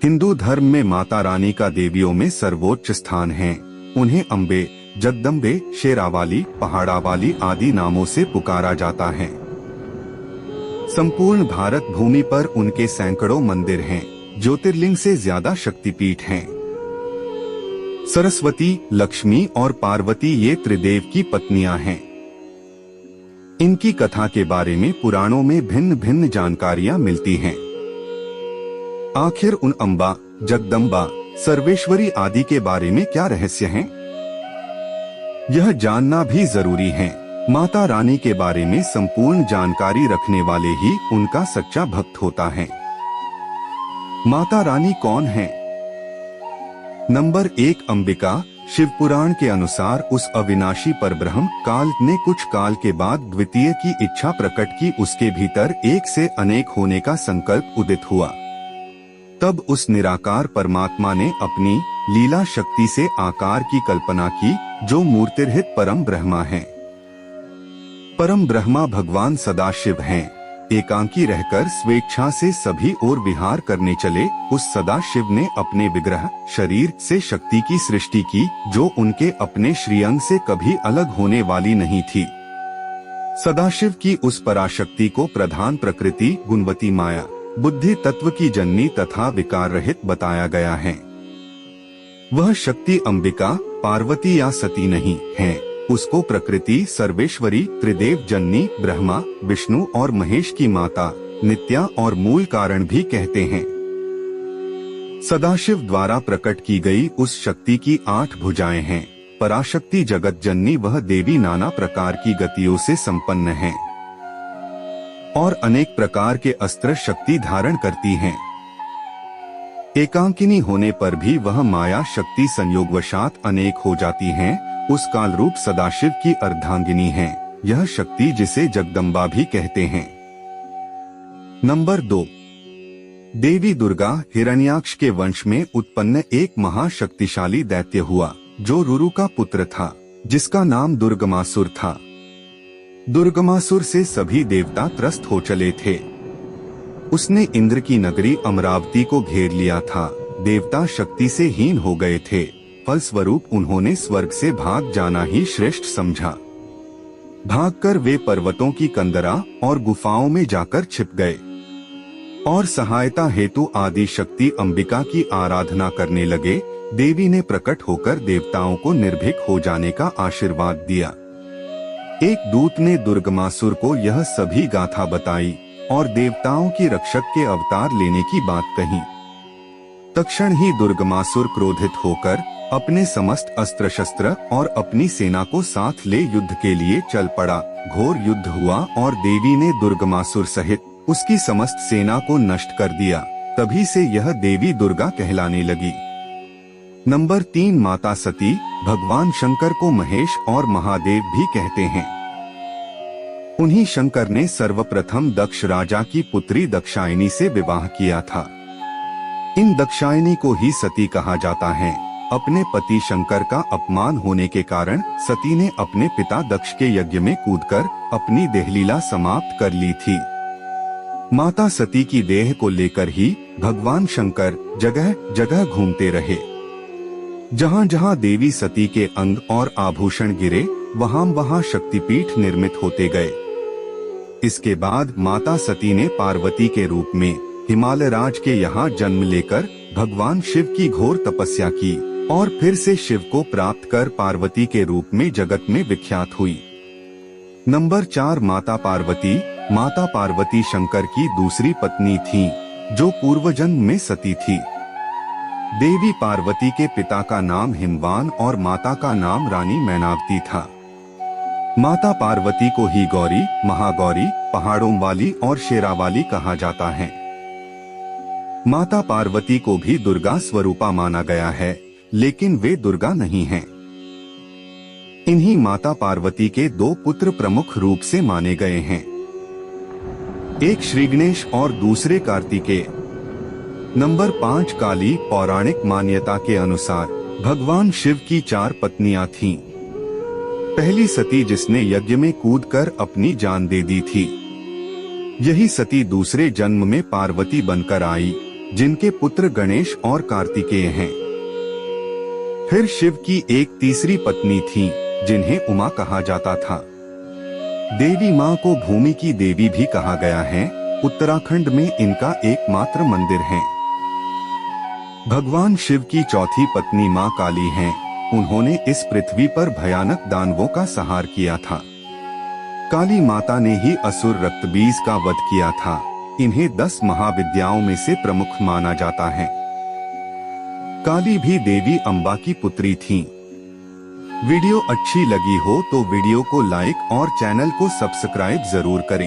हिंदू धर्म में माता रानी का देवियों में सर्वोच्च स्थान है। उन्हें अम्बे, जगदम्बे, शेरावाली, पहाड़ावाली आदि नामों से पुकारा जाता है। संपूर्ण भारत भूमि पर उनके सैकड़ों मंदिर हैं। ज्योतिर्लिंग से ज्यादा शक्तिपीठ हैं। सरस्वती, लक्ष्मी और पार्वती ये त्रिदेव की पत्नियां हैं। इनकी कथा के बारे में पुराणों में भिन्न भिन्न जानकारियां मिलती हैं। आखिर उन अम्बा, जगदम्बा, सर्वेश्वरी आदि के बारे में क्या रहस्य है, यह जानना भी जरूरी है। माता रानी के बारे में संपूर्ण जानकारी रखने वाले ही उनका सच्चा भक्त होता है। माता रानी कौन है? नंबर 1, अंबिका। शिव पुराण के अनुसार उस अविनाशी परब्रह्म काल ने कुछ काल के बाद द्वितीय की इच्छा प्रकट की। उसके भीतर एक से अनेक होने का संकल्प उदित हुआ। तब उस निराकार परमात्मा ने अपनी लीला शक्ति से आकार की कल्पना की, जो मूर्तिरहित परम ब्रह्मा है। परम ब्रह्मा भगवान सदाशिव हैं। एकांकी रहकर स्वेच्छा से सभी ओर विहार करने चले उस सदाशिव ने अपने विग्रह शरीर से शक्ति की सृष्टि की, जो उनके अपने श्रीअंग से कभी अलग होने वाली नहीं थी। सदाशिव की उस पराशक्ति को प्रधान प्रकृति, गुणवती माया, बुद्धि तत्व की जननी तथा विकार रहित बताया गया है। वह शक्ति अंबिका, पार्वती या सती नहीं है। उसको प्रकृति, सर्वेश्वरी, त्रिदेव जननी, ब्रह्मा, विष्णु और महेश की माता, नित्या और मूल कारण भी कहते हैं। सदाशिव द्वारा प्रकट की गई उस शक्ति की 8 भुजाएं हैं। पराशक्ति जगत जननी वह देवी नाना प्रकार की गतियों से संपन्न है और अनेक प्रकार के अस्त्र शक्ति धारण करती हैं। एकांकिनी होने पर भी वह माया शक्ति संयोगवशात अनेक हो जाती हैं। उस काल रूप सदाशिव की अर्धांगिनी है यह शक्ति, जिसे जगदम्बा भी कहते हैं। नंबर 2, देवी दुर्गा। हिरण्याक्ष के वंश में उत्पन्न एक महाशक्तिशाली दैत्य हुआ, जो रुरु का पुत्र था, जिसका नाम दुर्गमासुर था। दुर्गमासुर से सभी देवता त्रस्त हो चले थे। उसने इंद्र की नगरी अमरावती को घेर लिया था। देवता शक्ति से हीन हो गए थे। फलस्वरूप उन्होंने स्वर्ग से भाग जाना ही श्रेष्ठ समझा। भागकर वे पर्वतों की कंदरा और गुफाओं में जाकर छिप गए और सहायता हेतु आदि शक्ति अंबिका की आराधना करने लगे। देवी ने प्रकट होकर देवताओं को निर्भीक हो जाने का आशीर्वाद दिया। एक दूत ने दुर्गमासुर को यह सभी गाथा बताई और देवताओं की रक्षक के अवतार लेने की बात कही। तत्क्षण ही दुर्गमासुर क्रोधित होकर अपने समस्त अस्त्र शस्त्र और अपनी सेना को साथ ले युद्ध के लिए चल पड़ा। घोर युद्ध हुआ और देवी ने दुर्गमासुर सहित उसकी समस्त सेना को नष्ट कर दिया। तभी से यह देवी दुर्गा कहलाने लगी। नंबर 3, माता सती। भगवान शंकर को महेश और महादेव भी कहते हैं। उन्हीं शंकर ने सर्वप्रथम दक्ष राजा की पुत्री दक्षायनी से विवाह किया था। इन दक्षायनी को ही सती कहा जाता है। अपने पति शंकर का अपमान होने के कारण सती ने अपने पिता दक्ष के यज्ञ में कूदकर अपनी देहलीला समाप्त कर ली थी। माता सती की देह को लेकर ही भगवान शंकर जगह जगह घूमते रहे। जहाँ जहाँ देवी सती के अंग और आभूषण गिरे, वहाँ वहाँ शक्तिपीठ निर्मित होते गए। इसके बाद माता सती ने पार्वती के रूप में हिमालय राज के यहाँ जन्म लेकर भगवान शिव की घोर तपस्या की और फिर से शिव को प्राप्त कर पार्वती के रूप में जगत में विख्यात हुई। नंबर 4, माता पार्वती। माता पार्वती शंकर की दूसरी पत्नी थी, जो पूर्व जन्म में सती थी। देवी पार्वती के पिता का नाम हिमवान और माता का नाम रानी मैनावती था। माता पार्वती को ही गौरी, महागौरी, पहाड़ों वाली और शेरावाली कहा जाता है। माता पार्वती को भी दुर्गा स्वरूपा माना गया है, लेकिन वे दुर्गा नहीं हैं। इन्हीं माता पार्वती के 2 पुत्र प्रमुख रूप से माने गए हैं, एक श्रीगणेश और दूसरे कार्तिकेय। नंबर 5, काली। पौराणिक मान्यता के अनुसार भगवान शिव की 4 पत्नियां थीं। पहली सती, जिसने यज्ञ में कूदकर अपनी जान दे दी थी। यही सती दूसरे जन्म में पार्वती बनकर आई। जिनके पुत्र गणेश और कार्तिकेय हैं। फिर शिव की एक तीसरी पत्नी थी जिन्हें उमा कहा जाता था। देवी माँ को भूमि की देवी भी कहा गया है। उत्तराखंड में इनका एकमात्र मंदिर है। भगवान शिव की चौथी पत्नी माँ काली हैं। उन्होंने इस पृथ्वी पर भयानक दानवों का संहार किया था। काली माता ने ही असुर रक्तबीज का वध किया था। इन्हें 10 महाविद्याओं में से प्रमुख माना जाता है। काली भी देवी अम्बा की पुत्री थीं। वीडियो अच्छी लगी हो तो वीडियो को लाइक और चैनल को सब्सक्राइब जरूर करें।